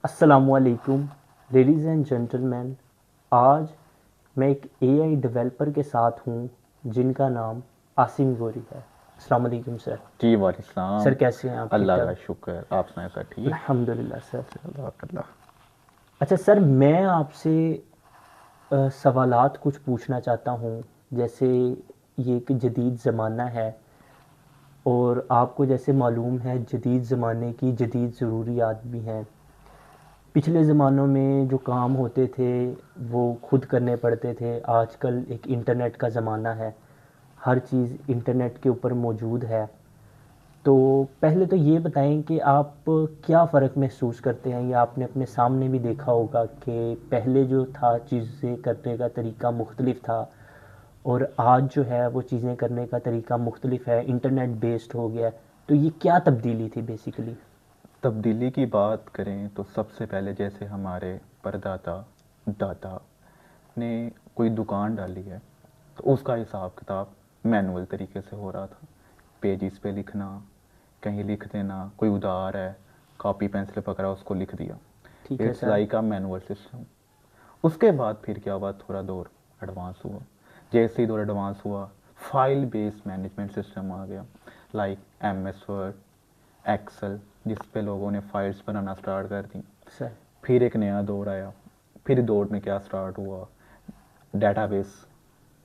अस्सलामुअलैकुम ladies and gentleman. आज मैं एक एआई डेवलपर के साथ हूँ जिनका नाम आसिम गोरी है। अस्सलाम वालेकुम सर। जी वालेकुम। सर कैसे हैं आप? ठीक अल्लाह का ठाक? शुक्र, आप सुनाए सर? ठीक। अल्हम्दुलिल्लाह सर। अल्लाह। अच्छा सर, मैं आपसे सवालात कुछ पूछना चाहता हूँ। जैसे ये एक जदीद ज़माना है और आपको जैसे मालूम है जदीद ज़माने की जदीद ज़रूरियात भी हैं। पिछले ज़मानों में जो काम होते थे वो खुद करने पड़ते थे। आजकल एक इंटरनेट का ज़माना है, हर चीज़ इंटरनेट के ऊपर मौजूद है। तो पहले तो ये बताएं कि आप क्या फ़र्क महसूस करते हैं, या आपने अपने सामने भी देखा होगा कि पहले जो था चीज़ें करने का तरीका मुख्तलिफ था और आज जो है वो चीज़ें करने का तरीका मुख्तलिफ है, इंटरनेट बेस्ड हो गया है। तो ये क्या तब्दीली थी बेसिकली? तब्दीली की बात करें तो सबसे पहले जैसे हमारे परदादा दादा ने कोई दुकान डाली है तो उसका हिसाब किताब मैनुअल तरीके से हो रहा था। पेजिस पे लिखना, कहीं लिख देना, कोई उधार है, कॉपी पेंसिल पकड़ा उसको लिख दिया। ठीक है it's sir. Like a manual system. उसके बाद फिर क्या हुआ, थोड़ा दौर एडवांस हुआ। जैसे ही दौर एडवांस हुआ, फाइल बेस्ड मैनेजमेंट सिस्टम आ गया, लाइक MS वर्ड, एक्सेल, जिस पे लोगों ने फाइल्स बनाना स्टार्ट कर दी। सर। फिर एक नया दौर आया। फिर दौर में क्या स्टार्ट हुआ, डेटाबेस।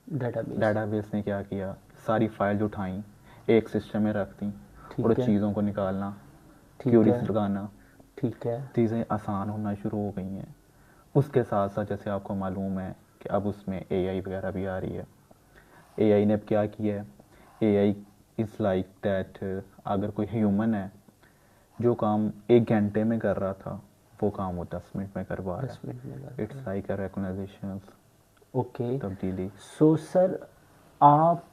डेटाबेस। डेटाबेस ने क्या किया, सारी फाइल्स उठाई, एक सिस्टम में रख दी और ठीक है। चीज़ों को निकालना, ठीक है। क्यूरीज लगाना, ठीक है। चीज़ें आसान होना शुरू हो गई हैं। उसके साथ साथ जैसे आपको मालूम है कि अब उसमें AI वगैरह भी आ रही है। AI ने अब क्या किया है, AI इज़ लाइक दैट, अगर कोई ह्यूमन है जो काम 1 घंटे में कर रहा था वो काम वो 10 मिनट में करवा रहा 10 मिनट में है। करता इट्स है। Like a recognition, okay. तब्दीली। सो सर, आप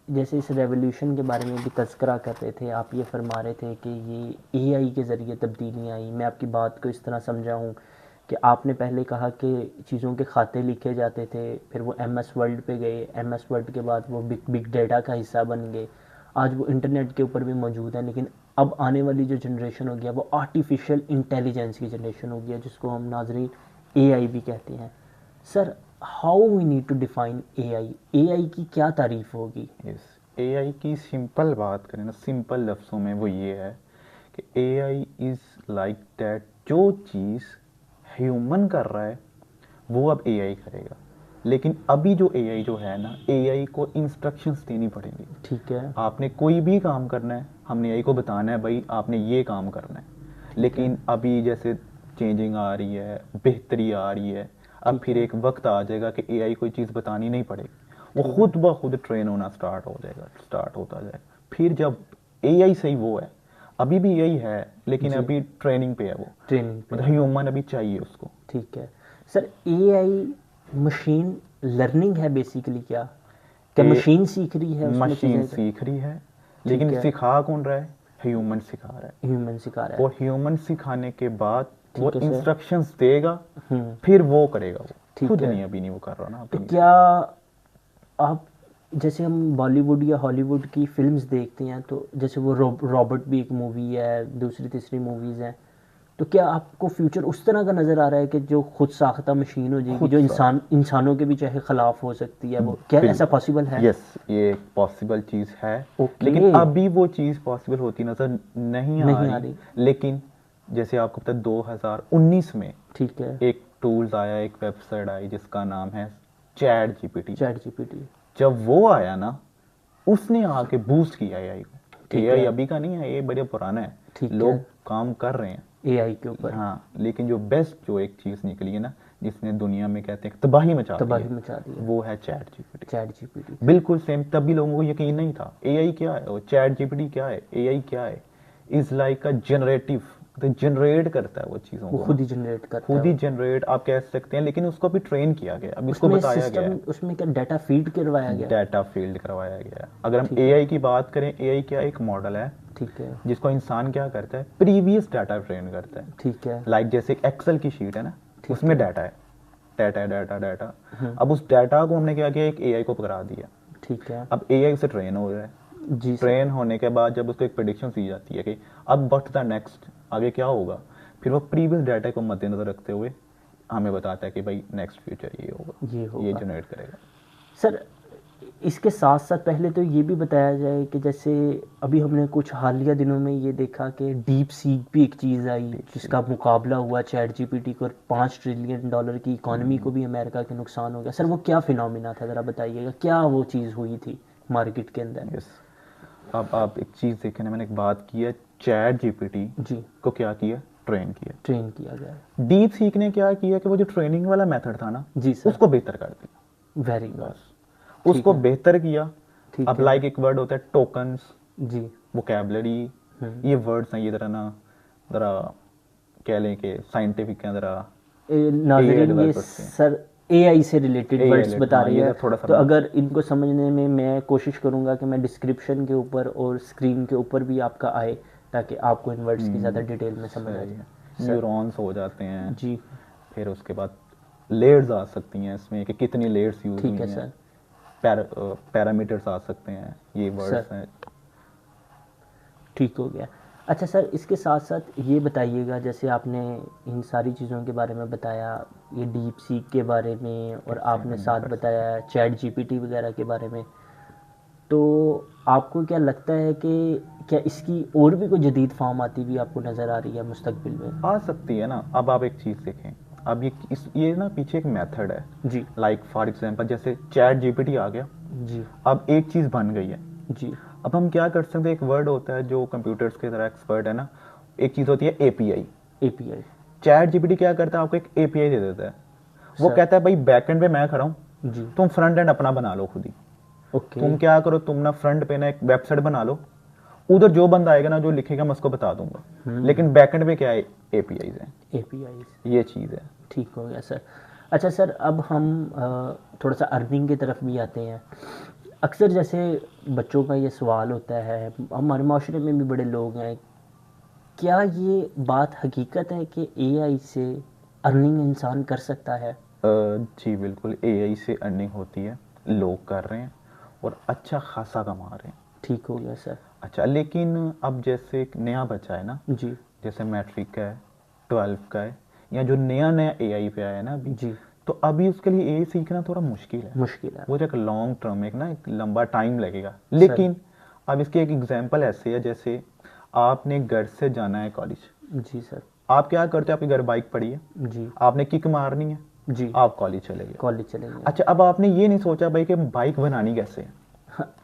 जैसे इस रेवोल्यूशन के बारे में भी तज़किरा कर रहे थे, आप ये फरमा रहे थे कि ये एआई के ज़रिए तब्दीलियाँ आई। मैं आपकी बात को इस तरह समझा हूँ कि आपने पहले कहा कि चीज़ों के खाते लिखे जाते थे, फिर वो MS वर्ल्ड पे गए, MS वर्ल्ड के बाद वो बिग बिग डेटा का हिस्सा बन गए, आज वो इंटरनेट के ऊपर भी मौजूद है। लेकिन अब आने वाली जो जनरेशन होगी वो आर्टिफिशियल इंटेलिजेंस की जनरेशन होगी, जिसको हम नाजरीन एआई भी कहते हैं। Sir, how we need to define AI? AI की क्या तारीफ होगी? यस, AI की सिंपल बात करें ना, सिंपल लफ्ज़ों में वो ये है कि AI इज़ लाइक दैट, जो चीज़ ह्यूमन कर रहा है वो अब AI करेगा। लेकिन अभी जो AI जो है ना, AI को इंस्ट्रक्शंस देनी पड़ेंगी। ठीक है। आपने कोई भी काम करना है, हमने AI को बताना है भाई आपने ये काम करना है। ठीक है। लेकिन अभी जैसे चेंजिंग आ रही है, बेहतरी आ रही है, अब ठीक फिर है। एक वक्त आ जाएगा कि AI कोई चीज़ बतानी नहीं पड़ेगी, वो ठीक है। खुद ब खुद ट्रेन होना स्टार्ट हो जाएगा, स्टार्ट होता जाएगा। फिर जब AI सही वो है, अभी भी AI है लेकिन जी। अभी ट्रेनिंग पे है वो, ट्रेनिंग पे मतलब है। ह्यूमन अभी चाहिए उसको। ठीक है। सर, एआई मशीन लर्निंग है बेसिकली क्या? क्या ए मशीन सीख रही है उसमें मशीन चीज़ें? सीख रही है, ठीक लेकिन है। सिखा कौन रहा है, ह्यूमन सिखा रहा है। ह्यूमन सिखा रहा है। और ह्यूमन सिखाने के बाद वो ठीक है सर। इंस्ट्रक्शंस देगा, हम्म। फिर वो करेगा, वो ठीक खुद है। नहीं, अभी नहीं वो कर रहा ना, तो अभी नहीं क्या कर आप, जैसे हम बॉलीवुड या हॉलीवुड की फिल्म्स देखते हैं, तो जैसे वो रॉबर्ट भी एक मूवी है, दूसरी तीसरी मूवीज़ हैं, तो क्या आपको फ्यूचर उस तरह का नज़र आ रहा है कि जो खुद साख्ता मशीन हो रहा जाएगी, खुद जो सा। इंसानों के भी चाहे ख़िलाफ़ हो सकती है? वो क्या ऐसा बिल्कुल, पॉसिबल है? यस, ये एक पॉसिबल चीज़ है। ओके। लेकिन अभी वो चीज़ पॉसिबल होती नज़र नहीं आ नहीं आ रही। रही। लेकिन जैसे आपको पता है 2019 में ठीक है। एक टूल्स आया, एक वेबसाइट आई जिसका नाम है ChatGPT। Chat GPT. जब वो आया ना, उसने आके बूस्ट किया AI को। ठीक AI है। अभी का नहीं है, ये बड़े पुराना है, ठीक है। लोग काम कर रहे हैं। एआई के ऊपर हाँ, लेकिन जो बेस्ट जो एक चीज़ निकली है ना, जिसने दुनिया में कहते हैं तबाही मचा दी तबाही है, मचा दी है। वो है ChatGPT। Chat GPT. बिल्कुल सेम, तभी लोगों को यकीन नहीं था AI क्या है और ChatGPटी क्या है, AI क्या है। इज़ लाइक अ जनरेटिव, तो जनरेट करता है वो चीज़ों वो को खुद ना, ही जनरेट करता है खुद ही वो। जनरेट आप कह सकते हैं। लेकिन उसको अभी ट्रेन किया गया, अभी उसको उसमें बताया गया सिस्टम, है, उसमें क्या डाटा फीड करवाया गया? डाटा फील्ड करवाया गया है। अगर हम ठीक है। AI की बात करें, AI क्या एक मॉडल है ठीक है। जिसको इंसान क्या करता है, प्रीवियस डाटा ट्रेन करता है। ठीक है। लाइक जैसे एक्सेल की शीट है ना, ठीक उसमें है। डाटा है, डाटा डाटा डाटा। अब उस डाटा को हमने क्या किया, एक AI को पकड़ा दिया। ठीक है। अब AI से ट्रेन हो रहा है। जी सर। ट्रेन होने के बाद जब उसको एक प्रिडिक्शन दी जाती है कि अब व्हाट द नेक्स्ट, आगे क्या होगा, फिर वो प्रीवियस डाटा को मद्देनजर रखते हुए हमें बताता है कि भाई नेक्स्ट फ्यूचर ये ये होगा, ये होगा। जनरेट करेगा। सर इसके साथ साथ पहले तो ये भी बताया जाए कि जैसे अभी हमने कुछ हालिया दिनों में ये देखा कि डीप सीक भी एक चीज़ आई जिसका मुकाबला हुआ चैट जीपीटी को, और $5 ट्रिलियन की इकॉनमी को भी अमेरिका के नुकसान हो गया। सर वो क्या फिनोमिना था, ज़रा बताइएगा, क्या वो चीज़ हुई थी मार्केट के अंदर? यस, अब आप एक चीज़ देखें ना, मैंने एक बात की है, चैट जीपीटी जी, को क्या किया, ट्रेन किया। ट्रेन किया गया। डीप सीक ने क्या किया कि वो जो ट्रेनिंग वाला मेथड था ना, जी सर, उसको बेहतर कर दिया, वेरी गुड। बस उसको बेहतर किया। ठीक अब है। लाइक एक वर्ड होता है टोकन्स, जी, वोकैबुलरी, ये वर्ड्स हैं, ये ज़रा कह लें कि साइंटिफिक हैं, ज़रा नाजरीन ये डेवलपर्स के सर एआई से रिलेटेड AI वर्ड्स बता हाँ, रही ये है, थोड़ा सा तो अगर इनको समझने में मैं कोशिश करूंगा कि मैं डिस्क्रिप्शन के ऊपर और स्क्रीन के ऊपर भी आपका आए, ताकि आपको इन वर्ड्स की ज़्यादा डिटेल में समझ आ जाए। न्यूरॉन्स हो जाते हैं, जी, फिर उसके बाद लेयर्स आ सकती हैं इसमें कि कितनी लेयर्स यूज ठीक हुई है हैं, सर। पैरामीटर्स आ सकते हैं, ये वर्ड्स सर हैं। ठीक हो गया। अच्छा सर इसके साथ साथ ये बताइएगा, जैसे आपने इन सारी चीज़ों के बारे में बताया, ये डीप सीक के बारे में, और आपने साथ बताया चैट जीपीटी वगैरह के बारे में, तो आपको क्या लगता है कि क्या इसकी और भी कोई जदीद फॉर्म आती हुई आपको नज़र आ रही है मुस्तकबिल में? आ सकती है ना। अब आप एक चीज़ देखें, अब ये ना पीछे एक मेथड है, जी, लाइक फॉर एग्जांपल जैसे चैट जीपीटी आ गया, जी, अब एक चीज़ बन गई है। जी, अब हम क्या कर सकते हैं, एक वर्ड होता है जो कंप्यूटर्स की तरह एक्सपर्ट है ना, एक चीज़ होती है एपीआई। एपीआई। चैट जीपीटी क्या करता है, आपको एक एपीआई दे देता है, वो सर कहता है भाई बैकएंड पे मैं खड़ा हूँ, जी, तुम फ्रंट एंड अपना बना लो खुद ही। ओके, तुम क्या करो, तुम ना फ्रंट पे ना एक वेबसाइट बना लो, उधर जो बंदा आएगा ना, जो लिखेगा मैं उसको बता दूंगा, लेकिन बैकएंड पे क्या है, एपीआईज है, एपीआई। ये चीज़ है। ठीक हो गया सर। अच्छा सर अब हम थोड़ा सा अर्निंग की तरफ भी आते हैं। अक्सर जैसे बच्चों का ये सवाल होता है, हमारे माशरे में भी बड़े लोग हैं, क्या ये बात हकीकत है कि एआई से अर्निंग इंसान कर सकता है? जी बिल्कुल, एआई से अर्निंग होती है, लोग कर रहे हैं और अच्छा खासा कमा रहे हैं। ठीक हो गया सर। अच्छा, लेकिन अब जैसे एक नया बच्चा है ना, जी, जैसे मैट्रिक का है, 12 का है, या जो नया नया एआई पे आया है ना अभी, जी, तो अभी उसके लिए एआई सीखना थोड़ा मुश्किल है। मुश्किल है। वो जो एक लॉन्ग टर्म, एक ना एक लंबा टाइम लगेगा। लेकिन अब इसकी एक एग्जांपल ऐसे है, जैसे आपने घर से जाना है कॉलेज, जी सर। आप क्या करते हो, आपके घर बाइक पड़ी है, जी, आपने किक मारनी है, जी, आप कॉलेज चले गए। कॉलेज चलेंगे। अच्छा, अब आपने ये नहीं सोचा भाई कि बाइक बनानी कैसे है,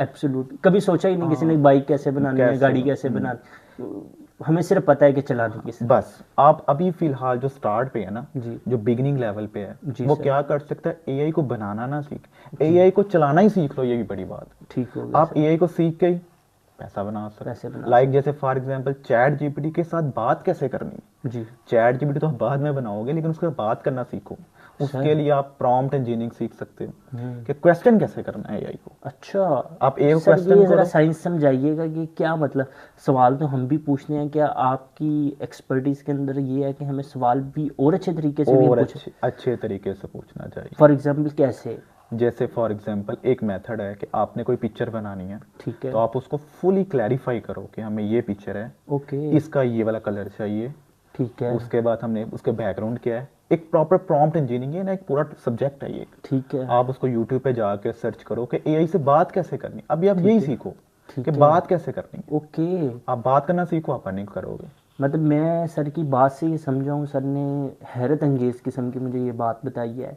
एब्सोल्यूट कभी सोचा ही नहीं किसी ने बाइक कैसे बनानी है, गाड़ी कैसे बनानी, हमें सिर्फ पता है कि चलानी किस। बस आप अभी फिलहाल जो स्टार्ट पे है ना, जी, जो बिगिनिंग लेवल पे है, जी वो सर। क्या कर सकता है, एआई को बनाना ना सीख, एआई को चलाना ही सीख लो, ये भी बड़ी बात। ठीक हो गया आप सर। एआई को सीख के ही पैसा बना सकते पैसे बना लाइक जैसे फॉर एग्जांपल चैट जीपीटी के साथ बात कैसे करनी है। जी, चैट जीपीटी तो आप बाद में बनाओगे, लेकिन उसके साथ बात करना सीखो। उसके लिए आप प्रॉम्प्ट इंजीनियरिंग सीख सकते हो कि क्वेश्चन कैसे करना है एआई को। अच्छा। आप एक सर क्वेश्चन ये ज़रा करो, साइंस समझाइएगा कि क्या मतलब, सवाल तो हम भी पूछते हैं, क्या आपकी एक्सपर्टीज़ के अंदर ये है कि हमें सवाल भी और अच्छे तरीके से भी हम और पूछें? अच्छे तरीके से पूछना चाहिए। फॉर एग्जांपल कैसे? जैसे फॉर एग्जांपल एक मेथड है कि आपने कोई पिक्चर बनानी है, ठीक है, तो आप उसको फुली क्लैरिफाई करो कि हमें ये पिक्चर है, ओके, इसका ये वाला कलर चाहिए, ठीक है, उसके बाद हमने उसके बैकग्राउंड क्या है, एक प्रॉपर प्रॉम्प्ट इंजीनियरिंग है ना, एक पूरा सब्जेक्ट है ये। ठीक है, आप उसको यूट्यूब पे जाके सर्च करो कि एआई से बात कैसे करनी, अभी आप यही सीखो ठीक कि है, बात कैसे करनी है। ओके। आप बात करना सीखो, आप अर्निंग करोगे। मतलब मैं सर की बात से ये समझा हूँ, सर ने हैरत अंगेज़ किस्म की मुझे ये बात बताई है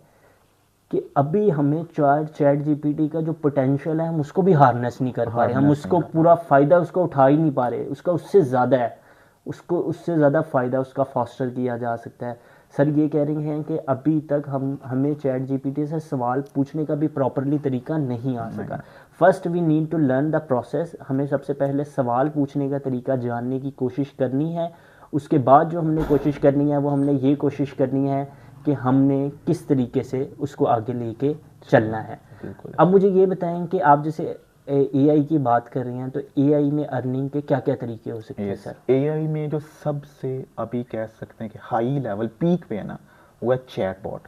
कि अभी हमें चैट जीपीटी का जो पोटेंशियल है हम उसको भी हार्नेस नहीं कर पा रहे, हम उसको पूरा फ़ायदा उसको उठा ही नहीं पा रहे, उसका उससे ज़्यादा है, उसको उससे ज़्यादा फ़ायदा उसका फॉस्टर किया जा सकता है। सर ये कह रहे हैं कि अभी तक हमें चैट जीपीटी से सवाल पूछने का भी प्रॉपरली तरीका नहीं आ सका। First we need to learn the process, हमें सबसे पहले सवाल पूछने का तरीका जानने की कोशिश करनी है। उसके बाद जो हमने कोशिश करनी है वो हमने ये कोशिश करनी है कि हमने किस तरीके से उसको आगे लेके चलना है। अब मुझे ये बताएं कि आप जैसे एआई की बात कर रहे हैं, तो एआई में अर्निंग के क्या क्या तरीके हो सकते हैं सर? एआई में जो सबसे अभी कह सकते हैं कि हाई लेवल पीक पे है ना, वो है चैटबॉट।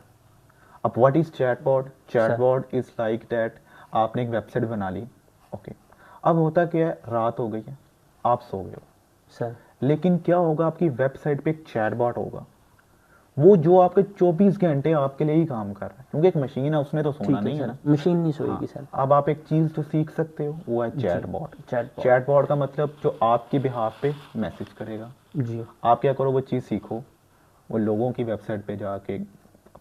अब what is chatbot? Chatbot is like that, आपने एक वेबसाइट बना ली, ओके, अब होता क्या है, रात हो गई है, आप सो गए हो, सर लेकिन क्या होगा, आपकी वेबसाइट पे एक चैटबॉट होगा, वो जो आपके 24 घंटे आपके लिए ही काम कर रहा है, क्योंकि एक मशीन है, उसने तो सोना ठीक है नहीं है सर, ना। मशीन नहीं हाँ, सोएगी सर। अब आप एक चीज़ तो सीख सकते हो, वो है जी, चैटबॉट। चैटबॉट। चैटबॉट का मतलब जो आपकी बिहाफ पे मैसेज करेगा। जी, आप क्या करो, वो चीज़ सीखो, वो लोगों की वेबसाइट पे जाके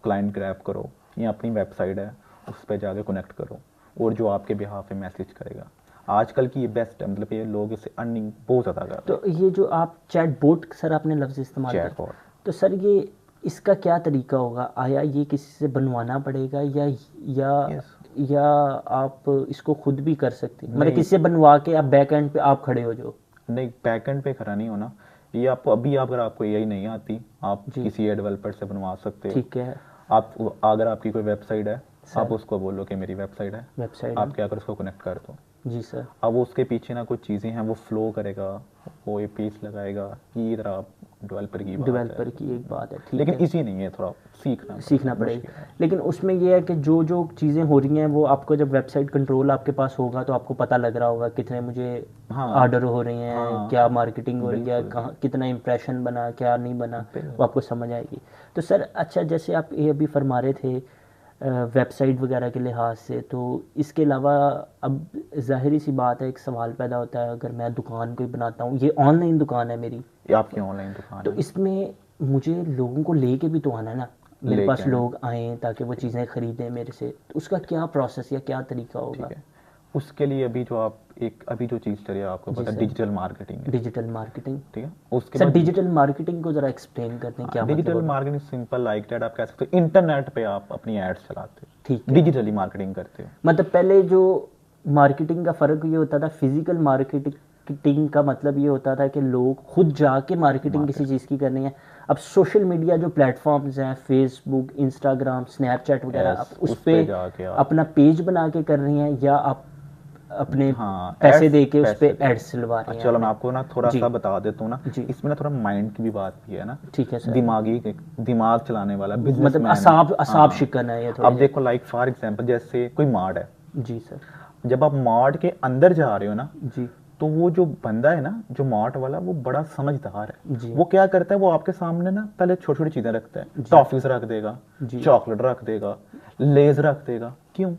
क्लाइंट ग्रैब करो, या अपनी वेबसाइट है उस पर जाके कनेक्ट करो, और जो आपके बिहाफ पे मैसेज करेगा। आजकल की ये बेस्ट है, मतलब ये लोग इससे अर्निंग बहुत ज़्यादा कर रहे तो ये जो आप चैटबॉट सर आपने लफ्ज़ हैं। इस्तेमाल किया, चैटबॉट, तो सर ये इसका क्या तरीका होगा? आया ये किसी से बनवाना पड़ेगा या यस, या आप इसको खुद भी कर सकते हैं, मतलब नहीं किसी से बनवा के आप बैक एंड पे आप खड़े हो जो? नहीं, बैकएंड पे खड़ा नहीं होना। ये आपको अभी, अगर आपको एआई नहीं आती, आप जी, किसी डेवलपर से बनवा सकते हो। ठीक है आप, अगर आपकी कोई वेबसाइट है, आप सर। उसको बोलो कि मेरी वेबसाइट है, वेबसाइट आप है। क्या करो, उसको कनेक्ट कर दो। जी सर। अब उसके पीछे ना कुछ चीज़ें हैं, वो फ्लो करेगा, वो ये पेज लगाएगा, ये इधर आप डेवलपर की बात है। डेवलपर की एक बात है, ठीक लेकिन है। इसी नहीं है, थोड़ा सीखना सीखना पड़ेगा, पड़ेगा, मुश्किल है। लेकिन उसमें ये है कि जो जो चीज़ें हो रही हैं वो आपको जब वेबसाइट कंट्रोल आपके पास होगा तो आपको पता लग रहा होगा कितने मुझे हाँ ऑर्डर हो रहे हैं, हाँ, क्या मार्केटिंग हो रही है, बिल्कुल कहाँ कितना इंप्रेशन बना, क्या नहीं बना, बिल्कुल। वो आपको समझ आएगी। तो सर अच्छा, जैसे आप ये अभी फरमा रहे थे वेबसाइट वगैरह के लिहाज से, तो इसके अलावा अब ज़ाहिर सी बात है, एक सवाल पैदा होता है, अगर मैं दुकान कोई बनाता हूँ, ये ऑनलाइन दुकान है मेरी, ये आपकी ऑनलाइन दुकान तो है, इसमें मुझे लोगों को लेके भी तो आना है ना, मेरे लेके पास आना, लोग आएँ ताकि वो चीज़ें ख़रीदें मेरे से, तो उसका क्या प्रोसेस या क्या तरीका होगा? ठीक है। उसके लिए अभी जो आप एक, अभी जो चीज़ चल रही है, आपको जी पता है, सर। डिजिटल मार्केटिंग है, डिजिटल मार्केटिंग। ठीक है। उसके सर बाद डिजिटल मार्केटिंग को ज़रा एक्सप्लेन करते हैं, क्या मतलब डिजिटल होगा? मार्केटिंग सिंपल लाइक दैट, आप कह सकते हो इंटरनेट पे आप अपनी एड्स चलाते ठीक हो, है। डिजिटली मार्केटिंग करते हो। मतलब पहले जो मार्केटिंग का फ़र्क ये होता था, फिजिकल मार्केटिंग का मतलब ये होता था कि लोग खुद जाके मार्केटिंग किसी मार्केट, चीज़ की करनी है। अब सोशल मीडिया जो प्लेटफॉर्म्स हैं, फेसबुक, इंस्टाग्राम, स्नैपचैट वगैरह, आप यस, उस उस पे पे जाके आप, अपना पेज बना के कर रही हैं, या आप अपने हाँ, पैसे एड्स, दे के उस पे पैसे दे। एड्स डलवा रहे हैं चलो मैं अपने? आपको ना थोड़ा जी सा बता देता हूँ ना, जी, इसमें ना थोड़ा माइंड की भी बात भी है ना, ठीक है सर। दिमागी, दिमाग चलाने वाला मतलब बिजनेसमैन है। असाब असाब हाँ, शिकन है ये थोड़े अब से। देखो, लाइक फॉर एग्जांपल, जैसे कोई मार्ट है, जी सर। जब आप मार्ट के अंदर जा रहे हो ना, जी तो वो जो बंदा है ना, जो मार्ट वाला, वो बड़ा समझदार है। जी वो क्या करता है, वो आपके सामने ना पहले छोटी छोटी चीजें रखता है, जी टॉफीज रख देगा, जी। चॉकलेट रख देगा, लेज रख देगा। क्यों?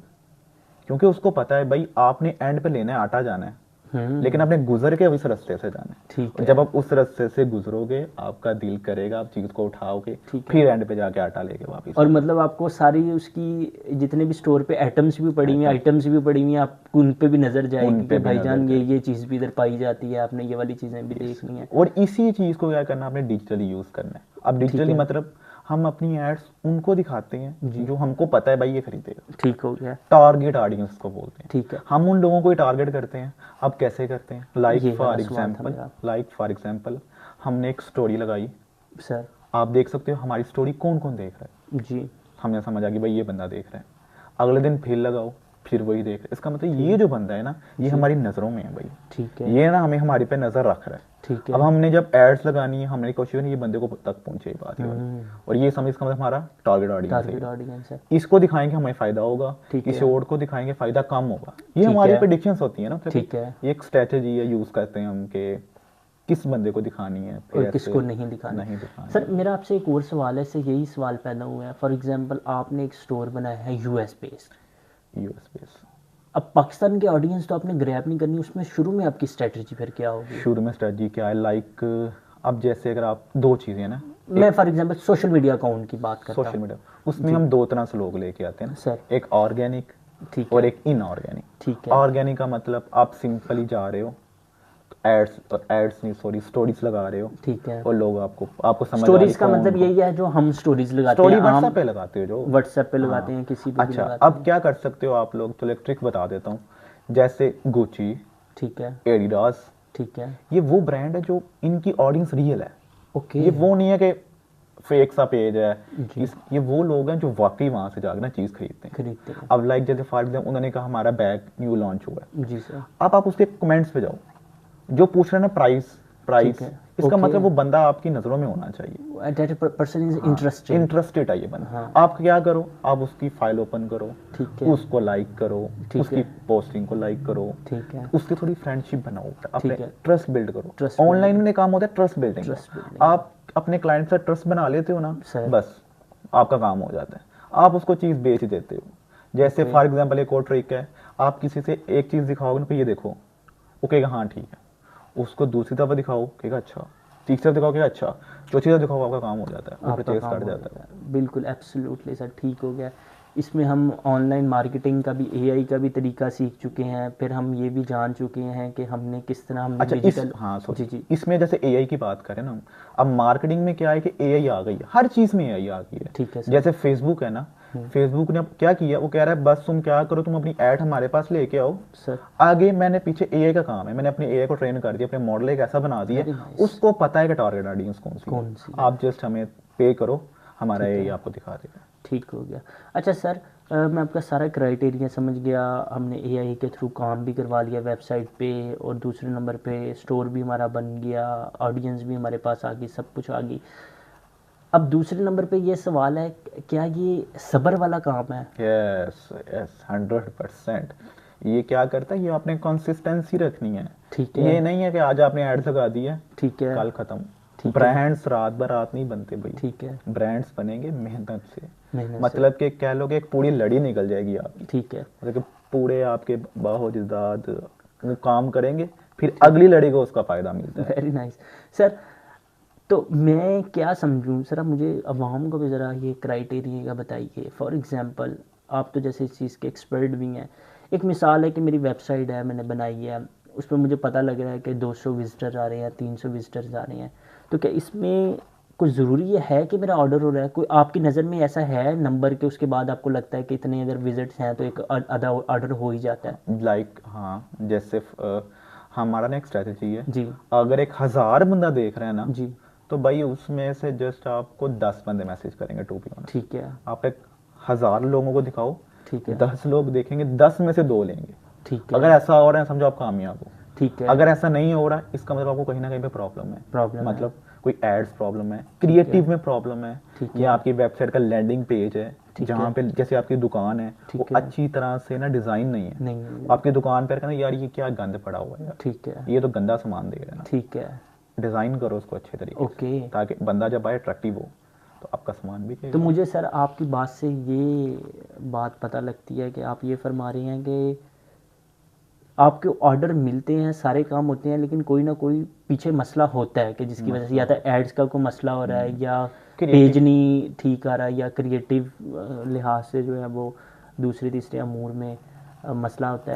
क्योंकि उसको पता है भाई, आपने एंड पे लेना है, आटा जाना है, लेकिन आपने गुजर के उस रास्ते से जाना है। ठीक और है। जब आप उस रास्ते से गुजरोगे, आपका दिल करेगा, आप चीज को उठाओगे, ठीक है। फिर एंड पे जाके आटा लेके वापस और आओ। मतलब आपको सारी उसकी जितने भी स्टोर पे आइटम्स भी पड़ी हुई हैं, आइटम, आइटम्स भी पड़ी हुई हैं, आप उन पे भी नज़र उन जाएगी कि पे भी नजर भाईजान जाए। ये चीज़ भी इधर पाई जाती है, आपने ये वाली चीज़ें भी Yes. देखनी है। और इसी चीज को क्या करना, आपने डिजिटली यूज करना है। अब ठीक डिजिटली है। मतलब हम अपनी एड्स उनको दिखाते हैं जी, जो हमको पता है भाई ये खरीदेगा। ठीक हो गया। टारगेट ऑडियंस को बोलते हैं। ठीक है। हम उन लोगों को ही टारगेट करते हैं। अब कैसे करते हैं, लाइक ये वाला फॉर सवाल था एग्जांपल, मेरा। हमने एक स्टोरी लगाई, सर। आप देख सकते हो हमारी स्टोरी कौन कौन देख रहा है, जी, हमें समझ आ गई भाई ये बंदा देख रहा है। अगले दिन फिर लगाओ, फिर वही देख रहा है। इसका मतलब ये ठीक। जो बंदा है ना, ये जी, हमारी नज़रों में है भाई, ठीक है। ये ना हमें, हमारी पे नज़र रख रहा है। ठीक अब है। हमने जब एड्स लगानी है, हमने कोशिश करनी है ये बंदे को तक पहुंचे, ये बात ये वाली। हम्म, और ये समझ, इसका मतलब हमारा टारगेट ऑडियंस है टारगेट ये। ऑडियंस है। इसको दिखाएंगे हमें फायदा होगा, ठीक किसी है। और को दिखाएंगे फायदा कम होगा। ये ठीक हमारी है। प्रेडिक्शंस होती है ना, मतलब ठीक है। ये एक स्ट्रेटेजी है, यूज करते हैं हम कि किस बंदे को दिखानी है, फिर और ऐसे किसको नहीं दिखाना। नहीं दिखानी सर है। मेरा आपसे एक और सवाल है, इससे यही सवाल पैदा हुआ है, फॉर एग्जांपल आपने एक स्टोर बनाया है यूएस बेस्ड, यूएस बेस, अब पाकिस्तान के ऑडियंस तो आपने ग्रैब नहीं करनी, उसमें शुरू में आपकी स्ट्रेटजी फिर क्या होगी? शुरू में स्ट्रेटजी क्या है, लाइक अब जैसे अगर आप, दो चीज़ें हैं ना, मैं for example social media account की बात करता सोशल हूँ। मीडिया, उसमें हम दो तरह से लोग लेके आते हैं ना, सर। एक ऑर्गेनिक ठीक और है। एक इनऑर्गेनिक। ठीक है। ऑर्गेनिक का मतलब आप सिंपली जा रहे हो, एड्स नहीं सॉरी, स्टोरीज लगा रहे हो, ठीक है। और लोग आपको समझ आ रही स्टोरीज का कौन मतलब कौन। यही है जो हम स्टोरीज लगाते स्टोरी हैं व्हाट्सएप आम, पे लगाते हो जो, व्हाट्सएप पे लगाते हाँ। हैं, किसी पे भी अच्छा, लगाते अब हैं। क्या कर सकते हो आप लोग, चलो एक ट्रिक बता देता हूँ। जैसे गुची, ठीक है। एडिडास, ठीक है। ये वो ब्रांड है जो इनकी ऑडियंस रियल है। ओके। ये वो नहीं है कि फेक सा पेज है। जी। ये वो लोग हैं जो वाकई वहां से जाकर ना चीज खरीदते हैं। खरीदते हैं। अब लाइक जैसे फॉर एग्जाम्पल उन्होंने कहा हमारा बैग न्यू लॉन्च हुआ है, जी सर। अब आप उसके कमेंट्स पे जाओ, जो पूछ रहे हैं ना प्राइस, ठीक है। इसका Okay. मतलब वो बंदा आपकी नज़रों में होना चाहिए, that person is interested. Interested है ये बंदा। हाँ। आप क्या करो, आप उसकी फाइल ओपन करो, ठीक है। उसको लाइक करो, ठीक उसकी है। पोस्टिंग को लाइक करो, ठीक है। उसकी थोड़ी फ्रेंडशिप बनाओ, अपने ठीक है। ट्रस्ट बिल्ड करो। Trust online building. में काम होता है ट्रस्ट बिल्डिंग Trust का। building. आप अपने क्लाइंट से ट्रस्ट बना लेते हो ना, सर। बस आपका काम हो जाता है, आप उसको चीज़ बेच देते हो। जैसे Okay. फॉर एग्जांपल एक और ट्रिक है, आप किसी से एक चीज़ दिखाओगे ना, ये देखो, वो कहेगा हाँ ठीक है, उसको दूसरी तरफ दिखाओ, कहेगा अच्छा, तीसरी तरफ दिखाओ, कहेगा अच्छा, चौथी तरफ दिखाओ, आपका काम हो जाता है, वो आपका परचेज काम कर हो जाता है। जाता है। बिल्कुल एब्सोल्युटली सर, ठीक हो गया। इसमें हम ऑनलाइन मार्केटिंग का भी, एआई का भी तरीका सीख चुके हैं, फिर हम ये भी जान चुके हैं कि हमने किस तरह हमने अच्छा, डिजिटल। हाँ जी सॉरी, जी। इसमें जैसे एआई की बात करें ना हम, अब मार्केटिंग में क्या है कि एआई आ गई है, हर चीज़ में एआई आ गई है। ठीक है सर। जैसे फेसबुक है ना, फेसबुक ने अब क्या किया, वो कह रहा है बस तुम क्या करो, तुम अपनी ऐड हमारे पास लेके आओ, सर। आगे मैंने पीछे एआई का काम है, मैंने अपने एआई को ट्रेन कर दिया, अपने मॉडल एक ऐसा बना दिया, Very nice. उसको पता है कि टारगेट ऑडियंस कौन सी कौन सी है, है। आप जस्ट हमें पे करो, हमारा ठीक है। एआई आपको दिखा देगा। ठीक हो गया। अच्छा सर, मैं आपका सारा क्राइटेरिया समझ गया। हमने एआई के थ्रू काम भी करवा लिया वेबसाइट पे, और दूसरे नंबर पे स्टोर भी हमारा बन गया, ऑडियंस भी हमारे पास आ गई, सब कुछ आ गई। अब दूसरे नंबर पे ये सवाल है, क्या ये सब्र वाला काम है? Yes yes, 100%। ये क्या करता है, ये आपने कंसिस्टेंसी रखनी है। ठीक है। ये नहीं है कि आज आपने ऐड लगा दी है, ठीक है। कल खत्म। ठीक है। ब्रांड्स रात बर रात नहीं बनते भाई, ठीक है। ब्रांड्स बनेंगे मेहनत से। मेहनत से। मतलब कि कह लो कि एक पूरी लड़ी निकल जाएगी आपकी, ठीक है। मतलब कि पूरे आपके बाहो जिदाद वो काम करेंगे, फिर अगली लड़ी को उसका फायदा मिलता है। Very nice sir. तो मैं क्या समझूं सर, आप मुझे अवाम को भी ज़रा ये क्राइटेरिया का बताइए। फॉर एग्जांपल, आप तो जैसे इस चीज़ के एक्सपर्ट भी हैं। एक मिसाल है कि मेरी वेबसाइट है, मैंने बनाई है, उस पर मुझे पता लग रहा है कि 200 विजिटर आ रहे हैं, 300 विजिटर्स आ रहे हैं, तो क्या इसमें कुछ ज़रूरी ये है कि मेरा ऑर्डर हो रहा है? कोई आपकी नज़र में ऐसा है नंबर के उसके बाद आपको लगता है कि इतने अगर विजिट्स हैं तो एक आधा ऑर्डर हो ही जाता है? लाइक हाँ, जैसे हमारा ना एक स्ट्रेटजी है, जी। अगर 1000 बंदा देख रहे हैं ना, जी। तो भाई उसमें से जस्ट आपको 10 बंदे मैसेज करेंगे, टू बी ऑनेस्ट। ठीक है। आप 1000 लोगों को दिखाओ, ठीक है। 10 लोग देखेंगे, 10 में से 2 लेंगे। ठीक है। अगर ऐसा हो रहा है समझो आप कामयाब हो। ठीक है। अगर ऐसा नहीं हो रहा है, इसका मतलब आपको कहीं ना कहीं पे प्रॉब्लम है, प्रॉब्लम है। मतलब कोई एड्स प्रॉब्लम है, क्रिएटिव में प्रॉब्लम है, ठीक या आपकी वेबसाइट का लैंडिंग पेज है ठीक जहाँ है। पे जैसे आपकी दुकान है, ठीक वो है। अच्छी तरह से ना डिज़ाइन नहीं है, नहीं। आपकी दुकान पर कहना यार ये क्या गंद पड़ा हुआ है यार, ठीक है। ये तो गंदा सामान दे रहे हैं ना। ठीक है। डिज़ाइन करो उसको अच्छे तरीके ओके। से, ताकि बंदा जब आए अट्रैक्टिव हो, तो आपका सामान भी तो मुझे सर आपकी बात से ये बात पता लगती है कि आप ये फरमा रहे हैं कि आपके ऑर्डर मिलते हैं, सारे काम होते हैं, लेकिन कोई ना कोई पीछे मसला होता है कि जिसकी वजह से या तो एड्स का कोई मसला हो रहा है, या पेज नहीं ठीक आ रहा है, या क्रिएटिव लिहाज से जो है वो दूसरे तीसरे अमूर में मसला होता है।